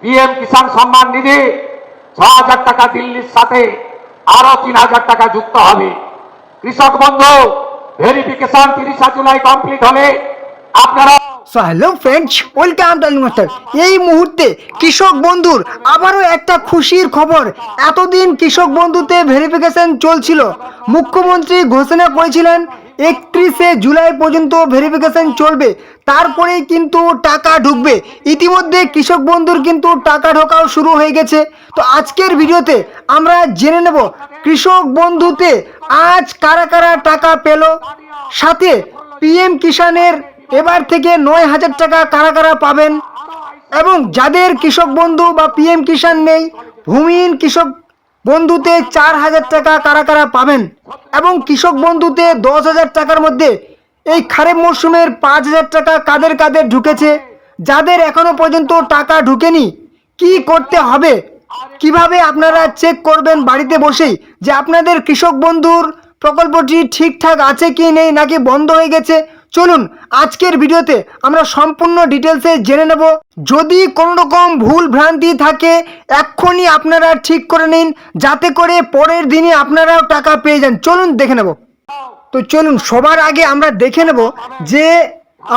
PM Kisan Samman Nidhi ৬,০০০ টাকা দিল্লির সাথে আরো ৩,০০০ টাকা যুক্ত হবে। কৃষক বন্ধু ভেরিফিকেশন ৩০ জুলাই কমপ্লিট হলে আপনারা so hello friends, welcome to master. এই মুহূর্তে কৃষক বন্ধুর আবারও একটা খুশির খবর। এতদিন কৃষক বন্ধুতে ভেরিফিকেশন চলছিল, মুখ্যমন্ত্রী ঘোষণা করেছিলেন ৩১শে জুলাই পর্যন্ত ভেরিফিকেশন চলবে, তারপরেই কিন্তু টাকা ঢুকবে। ইতিমধ্যে কৃষক বন্ধুর কিন্তু টাকা ঢোকাও শুরু হয়ে গেছে। তো আজকের ভিডিওতে আমরা জেনে নেব কৃষক বন্ধুতে আজ কারা কারা টাকা পেল, সাথে পিএম কিষাণের এবার থেকে ৯,০০০ টাকা কারা কারা পাবেন, এবং যাদের কৃষক বন্ধু বা পিএম কিষাণ নেই, ভূমিহীন কৃষক বন্ধুতে ৪,০০০ টাকা কারা কারা পাবেন, এবং কৃষক বন্ধুতে ১০,০০০ টাকার মধ্যে এই খারিফ মরশুমের ৫,০০০ টাকা কাদের কাদের ঢুকেছে, যাদের এখনো পর্যন্ত টাকা ঢুকেনি কি করতে হবে, কিভাবে আপনারা চেক করবেন বাড়িতে বসেই যে আপনাদের কৃষক বন্ধুর প্রকল্পটি ঠিকঠাক আছে কি নেই, নাকি বন্ধ হয়ে গেছে। চলুন আজকের ভিডিওতে আমরা সম্পূর্ণ ডিটেলসে জেনে নেব। যদি কোনো রকম ভুল ভ্রান্তি থাকে এক্ষুনি আপনারা ঠিক করে নিন, যাতে করে পরের দিনে আপনারাও টাকা পেয়ে যান। চলুন দেখে নেব। তো চলুন সবার আগে আমরা দেখে নেব যে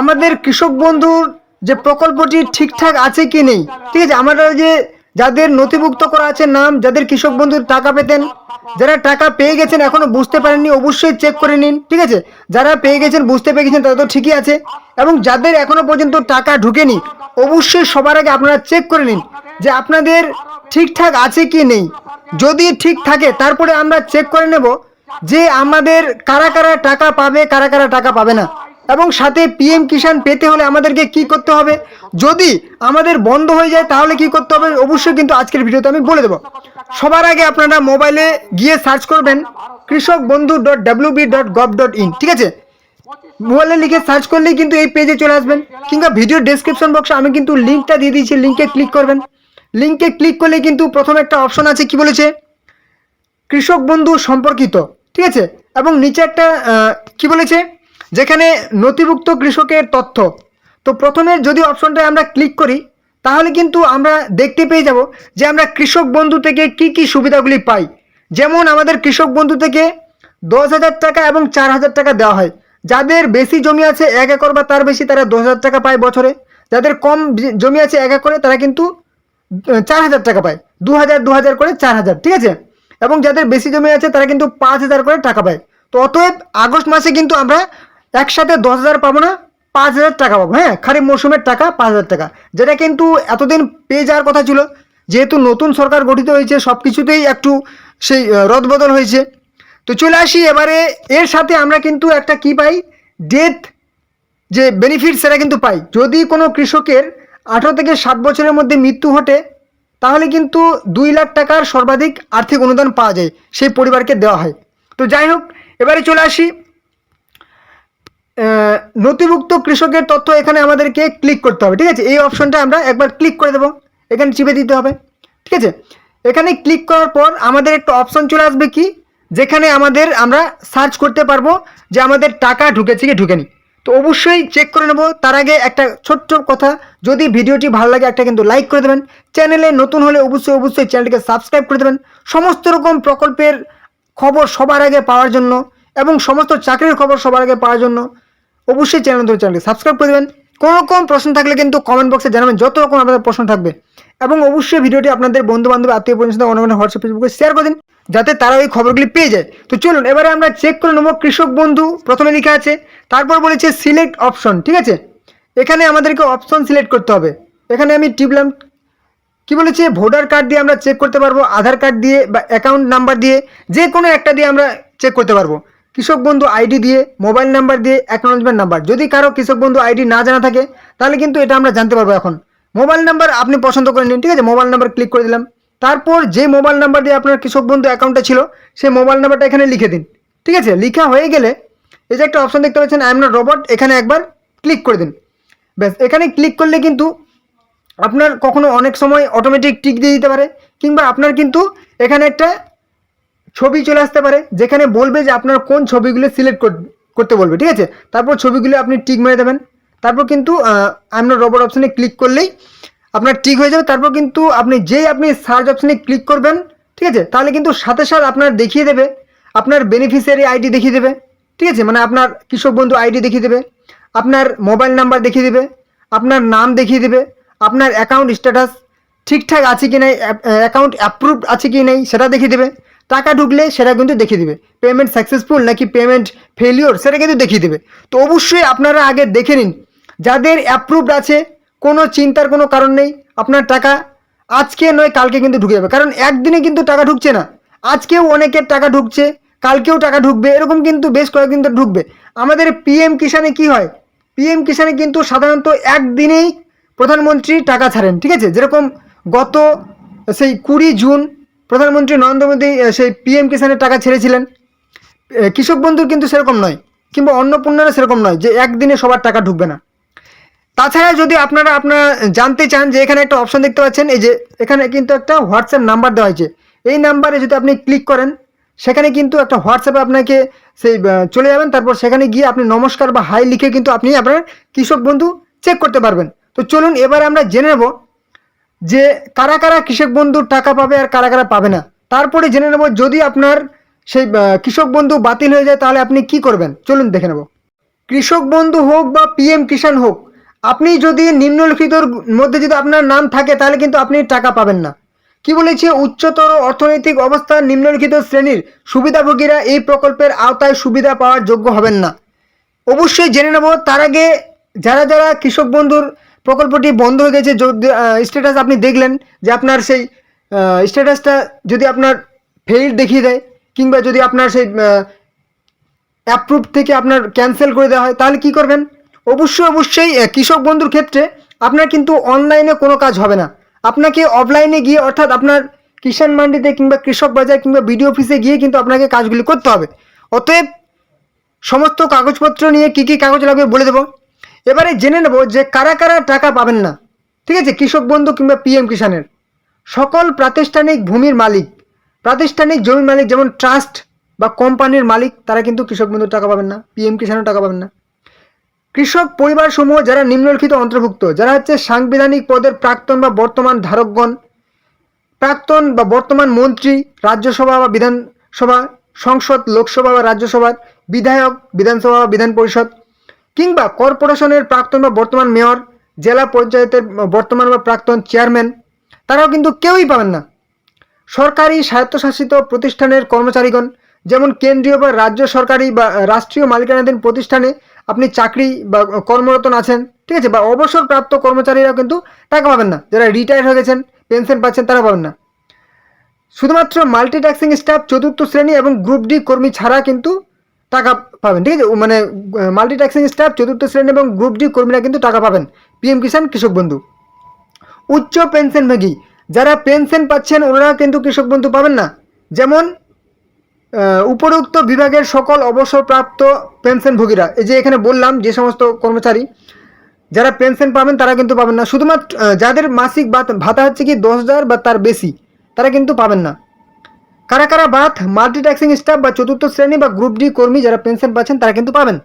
আমাদের কৃষক বন্ধুর যে প্রকল্পটি ঠিকঠাক আছে কি নেই। ঠিক আছে, আমরা যে যাদের নথিভুক্ত করা আছে নাম, যাদের কৃষক বন্ধুর টাকা পেতেন, যারা টাকা পেয়ে গেছেন এখনো বুঝতে পারেননি অবশ্যই চেক করে নিন। ঠিক আছে, যারা পেয়ে গেছেন বুঝতে পেরে গেছেন তারা তো ঠিকই আছে, এবং যাদের এখনো পর্যন্ত টাকা ঢুকেনি অবশ্যই সবার আগে আপনারা চেক করে নিন যে আপনাদের ঠিকঠাক আছে কি নেই। যদি ঠিক থাকে তারপরে আমরা চেক করে নেব যে আমাদের কারা কারা টাকা পাবে, কারা কারা টাকা পাবে না, এবং সাথে পিএম কিষাণ পেতে হলে আমাদেরকে কি করতে হবে, যদি আমাদের বন্ধ হয়ে যায় তাহলে কি করতে হবে অবশ্যই কিন্তু আজকের ভিডিওতে আমি বলে দেবো। সবার আগে আপনারা মোবাইলে গিয়ে সার্চ করবেন krishockbandhu.wb.gov.in। ঠিক আছে, মোবাইলে লিখে সার্চ করলেই কিন্তু এই পেজে চলে আসবেন, কিংবা ভিডিও ডেসক্রিপশন বক্সে আমি কিন্তু লিঙ্কটা দিয়ে দিয়েছি, লিঙ্কে ক্লিক করবেন। লিঙ্কে ক্লিক করলে কিন্তু প্রথমে একটা অপশন আছে, কি বলেছে, কৃষক বন্ধু সম্পর্কিত। ঠিক আছে, এবং নিচে একটা কি বলেছে, যেখানে নথিভুক্ত কৃষকের তথ্য। তো প্রথমে যদি অপশনটায় আমরা ক্লিক করি তাহলে কিন্তু আমরা দেখতে পেয়ে যাব যে আমরা কৃষক বন্ধু থেকে কি কি সুবিধাগুলি পাই। যেমন আমাদের কৃষক বন্ধু থেকে ১০,০০০ টাকা এবং ৪,০০০ টাকা দেওয়া হয়। যাদের বেশি জমি আছে ১ একর বা তার বেশি তারা ১০,০০০ টাকা পায় বছরে। যাদের কম জমি আছে ১ একরে তারা কিন্তু ৪,০০০ টাকা পায়, ২,০০০ করে ৪,০০০। ঠিক আছে, এবং যাদের বেশি জমি আছে তারা কিন্তু ৫,০০০ করে টাকা পায়। তো অতএব আগস্ট মাসে কিন্তু আমরা একসাথে ১০,০০০ পাবো না, ৫,০০০ টাকা পাবো। হ্যাঁ, খারিফ মৌসুমের টাকা ৫,০০০ টাকা, যেটা কিন্তু এতদিন পেয়ে যাওয়ার কথা ছিল। যেহেতু নতুন সরকার গঠিত হয়েছে সব কিছুতেই একটু সেই রদবদল হয়েছে। তো চলে আসি এবারে, এর সাথে আমরা কিন্তু একটা কি পাই, ডেথ যে বেনিফিট সেটা কিন্তু পাই। যদি কোনো কৃষকের ১৮ থেকে ৬০ বছরের মধ্যে মৃত্যু ঘটে তাহলে কিন্তু ২ লাখ টাকার সর্বাধিক আর্থিক অনুদান পাওয়া যায়, সেই পরিবারকে দেওয়া হয়। তো যাই হোক, এবারে চলে আসি নথিভুক্ত কৃষকের তথ্য। এখানে আমাদেরকে ক্লিক করতে হবে। ঠিক আছে, এই অপশনটা আমরা একবার ক্লিক করে দেবো, এখানে চিপে দিতে হবে। ঠিক আছে, এখানে ক্লিক করার পর আমাদের একটা অপশন চলে আসবে কি, যেখানে আমরা সার্চ করতে পারবো যে আমাদের টাকা ঢুকেছে কি ঢুকেনি। তো অবশ্যই চেক করে নেব। তার আগে একটা ছোট্ট কথা, যদি ভিডিওটি ভালো লাগে একটা কিন্তু লাইক করে দেবেন, চ্যানেলে নতুন হলে অবশ্যই চ্যানেলটিকে সাবস্ক্রাইব করে দেবেন। সমস্ত রকম প্রকল্পের খবর সবার আগে পাওয়ার জন্য এবং সমস্ত চাকরির খবর সবার আগে পাওয়ার জন্য অবশ্যই চ্যানেলটি সাবস্ক্রাইব করে দেবেন। কোনো রকম প্রশ্ন থাকলে কিন্তু কমেন্ট বক্সে জানাবেন, যত রকম আপনাদের প্রশ্ন থাকবে, এবং অবশ্যই ভিডিওটি আপনাদের বন্ধু বান্ধব আত্মীয় পরিজন অনলাইনে হোয়াটসঅ্যাপ ফেসবুকে শেয়ার করে দিন, যাতে তারা ওই খবরগুলি পেয়ে যায়। তো চলুন এবারে আমরা চেক করে নেব কৃষক বন্ধু। প্রথমে লেখা আছে, তারপর বলেছে সিলেক্ট অপশন। ঠিক আছে, এখানে আমাদেরকে অপশন সিলেক্ট করতে হবে। এখানে আমি টিপলাম, কি বলেছে, ভোটার কার্ড দিয়ে আমরা চেক করতে পারবো, আধার কার্ড দিয়ে বা অ্যাকাউন্ট নাম্বার দিয়ে, যে কোনো একটা দিয়ে আমরা চেক করতে পারবো। কৃষক বন্ধু আইডি দিয়ে, মোবাইল নাম্বার দিয়ে, অ্যাকনোলেজমেন্ট নাম্বার। যদি কারো কৃষক বন্ধু আইডি না জানা থাকে তাহলে কিন্তু এটা আমরা জানতে পারবো। এখন মোবাইল নাম্বার আপনি পছন্দ করে নিন। ঠিক আছে, মোবাইল নাম্বার ক্লিক করে দিলাম। তারপর যে মোবাইল নাম্বার দিয়ে আপনার কৃষক বন্ধু অ্যাকাউন্টটা ছিল সেই মোবাইল নাম্বারটা এখানে লিখে দিন। ঠিক আছে, লেখা হয়ে গেলে এই যে একটা অপশন দেখতে পাচ্ছেন, আই এম নট রোবট, এখানে একবার ক্লিক করে দিন। ব্যাস, এখানে ক্লিক করলে কিন্তু আপনার কখনো অনেক সময় অটোমেটিক টিক দিয়ে দিতে পারে, কিংবা আপনার কিন্তু এখানে একটা ছবি চলে আসতে পারে যেখানে বলবে যে আপনার কোন ছবিগুলো সিলেক্ট করতে বলবে। ঠিক আছে, তারপর ছবিগুলো আপনি টিক মেরে দেবেন। তারপর কিন্তু আই এম নট রোবট অপশানে ক্লিক করলেই আপনার ঠিক হয়ে যাবে। তারপর কিন্তু আপনি সার্চ অপশানে ক্লিক করবেন, ঠিক আছে, তাহলে কিন্তু সাথে সাথে আপনার দেখিয়ে দেবে আপনার বেনিফিশিয়ারি আইডি দেখিয়ে দেবে, ঠিক আছে, মানে আপনার কৃষক বন্ধু আইডি দেখিয়ে দেবে, আপনার মোবাইল নাম্বার দেখিয়ে দেবে, আপনার নাম দেখিয়ে দেবে, আপনার অ্যাকাউন্ট স্ট্যাটাস ঠিকঠাক আছে কি নাই, অ্যাকাউন্ট অ্যাপ্রুভড আছে কি নাই সেটা দেখিয়ে দেবে, টাকা ঢুকলে সেটা কিন্তু দেখিয়ে দেবে, পেমেন্ট সাকসেসফুল নাকি পেমেন্ট ফেলিওর সেটা কিন্তু দেখিয়ে দেবে। তো অবশ্যই আপনারা আগে দেখে নিন, যাদের অ্যাপ্রুভড আছে কোনো চিন্তার কোনো কারণ নেই, আপনার টাকা আজকে নয় কালকে কিন্তু ঢুকে যাবে, কারণ একদিনে কিন্তু টাকা ঢুকছে না, আজকেও অনেকের টাকা ঢুকছে, কালকেও টাকা ঢুকবে, এরকম কিন্তু বেশ কয়েকদিন তো ঢুকবে। আমাদের পিএম কিষানে কি হয়, পিএম কিষানে কিন্তু সাধারণত একদিনেই প্রধানমন্ত্রী টাকা ছাড়েন, ঠিক আছে, যেরকম গত সেই 20 জুন প্রধানমন্ত্রী নরেন্দ্র মোদী সেই পিএম কিষানের টাকা ছেড়েছিলেন। কৃষক বন্ধুর কিন্তু সেরকম নয়, কিংবা অন্নপূর্ণারও সেরকম নয় যে একদিনে সবার টাকা ঢুকবে না। তাছাড়া যদি আপনারা জানতে চান যে এখানে একটা অপশন দেখতে পাচ্ছেন, এই যে এখানে কিন্তু একটা হোয়াটসঅ্যাপ নাম্বার দেওয়া হয়েছে, এই নাম্বারে যদি আপনি ক্লিক করেন সেখানে কিন্তু একটা হোয়াটসঅ্যাপে আপনাকে সেই চলে যাবেন, তারপর সেখানে গিয়ে আপনি নমস্কার বা হাই লিখে কিন্তু আপনি আপনার কৃষক বন্ধু চেক করতে পারবেন। তো চলুন এবারে আমরা জেনে নেব যে কারা কারা কৃষক বন্ধুর টাকা পাবে আর কারা কারা পাবে না। তারপরে জেনে নেব যদি আপনার সেই কৃষক বন্ধু বাতিল হয়ে যায় তাহলে আপনি কি করবেন, চলুন দেখে নেব। কৃষক বন্ধু হোক বা পিএম কিষাণ হোক, আপনি যদি নিম্নলিখিতর মধ্যে যদি আপনার নাম থাকে তাহলে কিন্তু আপনি টাকা পাবেন না। কি বলেছে, উচ্চতর অর্থনৈতিক অবস্থার নিম্নলিখিত শ্রেণীর সুবিধাভোগীরা এই প্রকল্পের আওতায় সুবিধা পাওয়ার যোগ্য হবেন না। অবশ্যই জেনে নেব তার আগে যারা যারা কৃষক বন্ধুর প্রকল্পটি বন্ধ হয়ে গেছে, স্ট্যাটাস আপনি দেখলেন যে আপনার সেই স্ট্যাটাসটা যদি আপনার ফেইল দেখিয়ে দেয়, কিংবা যদি আপনার সেই অ্যাপ্রুভ থেকে আপনার ক্যান্সেল করে দেওয়া হয়, তাহলে কি করবেন, অবশ্যই কৃষক বন্ধুর ক্ষেত্রে আপনার কিন্তু অনলাইনে কোনো কাজ হবে না, আপনাকে অফলাইনে গিয়ে অর্থাৎ আপনার কিষাণ মান্ডিতে কিংবা কৃষক বাজার কিংবা বিডিও অফিসে গিয়ে কিন্তু আপনাকে কাজগুলি করতে হবে। অতএব সমস্ত কাগজপত্র নিয়ে কী কী কাগজ লাগবে বলে দেবো। এবারে জেনে নেব যে কারা কারা টাকা পাবেন না, ঠিক আছে, কৃষক বন্ধু কিংবা পিএম কিষাণের। সকল প্রাতিষ্ঠানিক ভূমির মালিক, প্রাতিষ্ঠানিক জমির মালিক যেমন ট্রাস্ট বা কোম্পানির মালিক, তারা কিন্তু কৃষক বন্ধুর টাকা পাবেন না, পিএম কিষাণের টাকা পাবেন না। কৃষক পরিবারসমূহ যারা নিম্নলিখিত অন্তর্ভুক্ত, যারা হচ্ছে সাংবিধানিক পদের প্রাক্তন বা বর্তমান ধারকগণ, প্রাক্তন বা বর্তমান মন্ত্রী, রাজ্যসভা বা বিধানসভা, সংসদ, লোকসভা বা রাজ্যসভার বিধায়ক, বিধানসভা বা বিধান পরিষদ, কিংবা কর্পোরেশনের প্রাক্তন বা বর্তমান মেয়র, জেলা পঞ্চায়েতের বর্তমান বা প্রাক্তন চেয়ারম্যান, তারাও কিন্তু কেউই পাবেন না। সরকারি স্বায়ত্তশাসিত প্রতিষ্ঠানের কর্মচারীগণ, যেমন কেন্দ্রীয় বা রাজ্য সরকারি বা রাষ্ট্রীয় মালিকানাধীন প্রতিষ্ঠানে আপনি চাকরি বা কর্মরত আছেন, ঠিক আছে, বা অবসরপ্রাপ্ত কর্মচারীরাও কিন্তু টাকা পাবেন না, যারা রিটায়ার হয়ে গেছেন পেনশন পাচ্ছেন তারা পাবেন না। শুধুমাত্র মাল্টিট্যাক্সিং স্টাফ চতুর্থ শ্রেণী এবং গ্রুপ ডি কর্মী ছাড়া কিন্তু টাকা পাবেন, ঠিক আছে, মানে মাল্টিট্যাক্সিং স্টাফ চতুর্থ শ্রেণী এবং গ্রুপ ডি কর্মীরা কিন্তু টাকা পাবেন পিএম কিষাণ কৃষক বন্ধু। উচ্চ পেনশনভোগী যারা পেনশন পাচ্ছেন ওনারা কিন্তু কৃষক বন্ধু পাবেন না, যেমন উপরোক্ত বিভাগের সকল অবসরপ্রাপ্ত পেনশনভোগীরা, এই যে এখানে বললাম যে সমস্ত কর্মচারী যারা পেনশন পাবেন তারা কিন্তু পাবেন না। শুধুমাত্র যাদের মাসিক ভাতা হচ্ছে কি 10,000 বা তার বেশি, তারা কিন্তু পাবেন না। কারা কারা বাদ, মাল্টিট্যাক্সিং স্টাফ বা চতুর্থ শ্রেণী বা গ্রুপ ডি কর্মী যারা পেনশন পাচ্ছেন তারা কিন্তু পাবেন।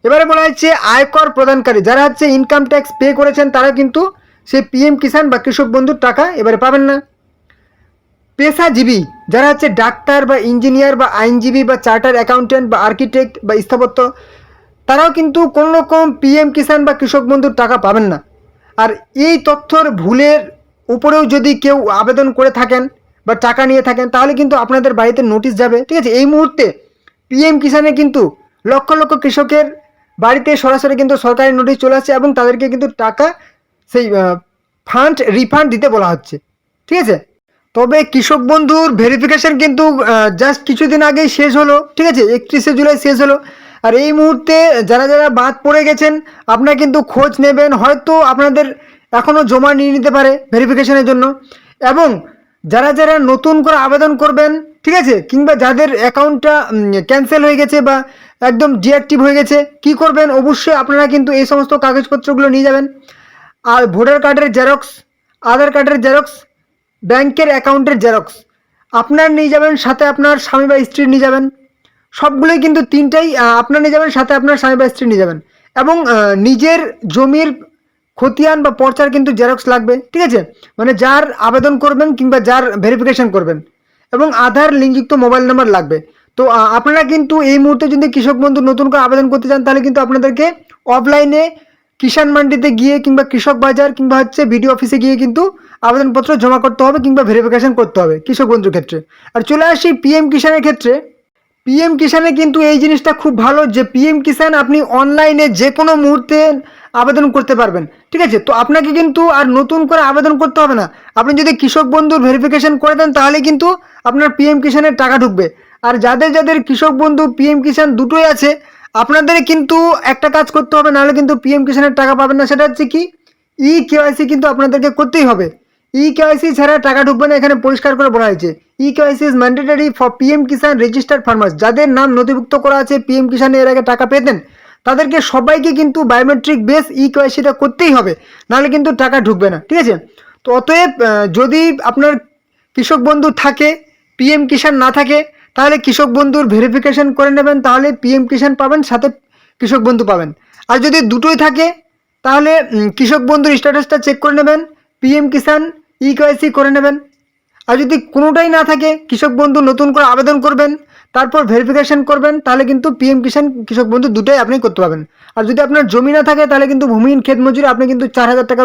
এবারে বলা হচ্ছে আয়কর প্রদানকারী, যারা হচ্ছে ইনকাম ট্যাক্স পে করেছেন তারা কিন্তু সেই পিএম কিষাণ বা কৃষক বন্ধুর টাকা এবারে পাবেন না। পেশাজীবী যারা হচ্ছে ডাক্তার বা ইঞ্জিনিয়ার বা আইনজীবী বা চার্টার অ্যাকাউন্টেন্ট বা আর্কিটেক্ট বা স্থাপত্য, তারাও কিন্তু কোনো রকম পিএম কিষাণ বা কৃষক বন্ধুর টাকা পাবেন না। আর এই তথ্যর ভুলের উপরেও যদি কেউ আবেদন করে থাকেন বা টাকা নিয়ে থাকেন তাহলে কিন্তু আপনাদের বাড়িতে নোটিশ যাবে, ঠিক আছে। এই মুহূর্তে পিএম কিষাণে কিন্তু লক্ষ লক্ষ কৃষকের বাড়িতে সরাসরি কিন্তু সরকারি নোটিশ চলে আসছে এবং তাদেরকে কিন্তু টাকা সেই ফান্ড রিফান্ড দিতে বলা হচ্ছে, ঠিক আছে। তবে কৃষক বন্ধুর ভেরিফিকেশন কিন্তু জাস্ট কিছুদিন আগেই শেষ হলো, ঠিক আছে, 31শে জুলাই শেষ হলো। আর এই মুহূর্তে যারা যারা বাদ পড়ে গেছেন আপনারা কিন্তু খোঁজ নেবেন, হয়তো আপনাদের এখনও জমা নিয়ে নিতে পারে ভেরিফিকেশনের জন্য। এবং যারা যারা নতুন করে আবেদন করবেন, ঠিক আছে, কিংবা যাদের অ্যাকাউন্টটা ক্যান্সেল হয়ে গেছে বা একদম ডিঅ্যাক্টিভ হয়ে গেছে, কি করবেন, অবশ্যই আপনারা কিন্তু এই সমস্ত কাগজপত্রগুলো নিয়ে যাবেন। আর ভোটার কার্ডের জেরক্স, আধার কার্ডের জেরক্স, ব্যাংকের অ্যাকাউন্টের জেরক্স আপনার নিয়ে যাবেন, সাথে আপনার স্বামী বা স্ত্রী নিয়ে যাবেন। সবগুলোই কিন্তু তিনটাই আপনার নিয়ে যাবেন, সাথে আপনার স্বামী বা স্ত্রী নিয়ে যাবেন। এবং নিজের জমির খতিয়ান বা পর্চার কিন্তু জেরক্স লাগবে, ঠিক আছে, মানে যার আবেদন করবেন কিংবা যার ভেরিফিকেশন করবেন, এবং আধার লিঙ্কযুক্ত মোবাইল নাম্বার লাগবে। তো আপনারা কিন্তু এই মুহূর্তে যদি কৃষক বন্ধু নতুন করে আবেদন করতে চান তাহলে কিন্তু আপনাদেরকে অফলাইনে কিষাণ মান্ডিতে গিয়ে কিংবা কৃষক বাজার কিংবা হচ্ছে বিডিও অফিসে গিয়ে কিন্তু আবেদনপত্র জমা করতে হবে কিংবা ভেরিফিকেশন করতে হবে কৃষক বন্ধুর ক্ষেত্রে। আর চলে আসি পিএম কিষাণের ক্ষেত্রে। পিএম কিষাণে কিন্তু এই জিনিসটা খুব ভালো যে পিএম কিষাণ আপনি অনলাইনে যে কোনো মুহূর্তে আবেদন করতে পারবেন, ঠিক আছে। তো আপনাকে কিন্তু আর নতুন করে আবেদন করতে হবে না। আপনি যদি কৃষক বন্ধুর ভেরিফিকেশন করে দেন তাহলে কিন্তু আপনার পিএম কিষাণের টাকা ঢুকবে। আর যাদের যাদের কৃষক বন্ধু পিএম কিষাণ দুটোই আছে, আপনাদের কিন্তু একটা কাজ করতে হবে, নাহলে কিন্তু পিএম কিষাণের টাকা পাবেন না। সেটা হচ্ছে কি, কেওয়াইসি কিন্তু আপনাদেরকে করতেই হবে। কেওয়াইসি ছাড়া টাকা ঢুকবে না, এখানে পরিষ্কার করে বলা হয়েছে KYC is mandatory for PM Kisan registered farmers. যাদের নাম নথিভুক্ত করা আছে পিএম কিষাণে এর আগে টাকা পেতেন, তাদেরকে সবাইকে কিন্তু বায়োমেট্রিক বেস কেওয়াইসিটা করতেই হবে, নাহলে কিন্তু টাকা ঢুকবে না, ঠিক আছে। তো অতএব যদি আপনার কৃষক বন্ধু থাকে, পিএম কিষাণ না থাকে, তাহলে কৃষক বন্ধুর ভেরিফিকেশন করে নেবেন, তাহলে পিএম কিষাণ পাবেন, সাথে কৃষক বন্ধু পাবেন। আর যদি দুটোই থাকে তাহলে কৃষক বন্ধুর স্ট্যাটাসটা চেক করে নেবেন, পিএম কিষাণ কেওয়াইসি করে নেবেন। আর যদি কোনোটাই না থাকে, কৃষক বন্ধু নতুন করে আবেদন করবেন, তারপর ভেরিফিকেশন করবেন, তাহলে কিন্তু পিএম কিষাণ কৃষক বন্ধু দুটোই আপনি করতে পারবেন। আর যদি আপনার জমি না থাকে তাহলে কিন্তু ভূমিহীন ক্ষেত মজুরি আপনি কিন্তু 4,000 টাকা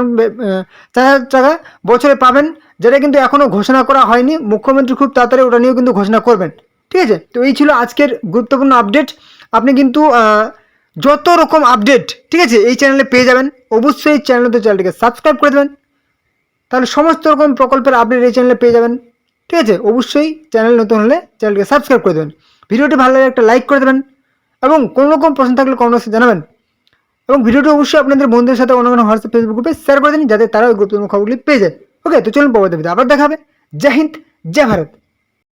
4,000 টাকা বছরে পাবেন, যেটা কিন্তু এখনও ঘোষণা করা হয়নি। মুখ্যমন্ত্রী খুব তাড়াতাড়ি ওটা নিয়েও কিন্তু ঘোষণা করবেন, ঠিক আছে। তো এই ছিল আজকের গুরুত্বপূর্ণ আপডেট। আপনি কিন্তু যত রকম আপডেট, ঠিক আছে, এই চ্যানেলে পেয়ে যাবেন। অবশ্যই চ্যানেলটিকে সাবস্ক্রাইব করে দেবেন, তাহলে সমস্ত রকম প্রকল্পের আপডেট এই চ্যানেলে পেয়ে যাবেন, ঠিক আছে। অবশ্যই চ্যানেল নতুন হলে চ্যানেলকে সাবস্ক্রাইব করে দেবেন, ভিডিওটি ভালো লাগলে একটা লাইক করে দেবেন, এবং কোনো রকম প্রশ্ন থাকলে কমেন্ট বক্সে জানাবেন। এবং ভিডিওটি অবশ্যই আপনাদের বন্ধুদের সাথে অন্য কোনো হোয়াটসঅ্যাপ ফেসবুক গ্রুপে শেয়ার করে দিন, যাতে তারাও এই গুরুত্বপূর্ণ খবরগুলি পেয়ে যায়। ওকে, তো চলুন পরবর্তী ভিডিও আবার দেখা হবে। জয় হিন্দ, জয় ভারত।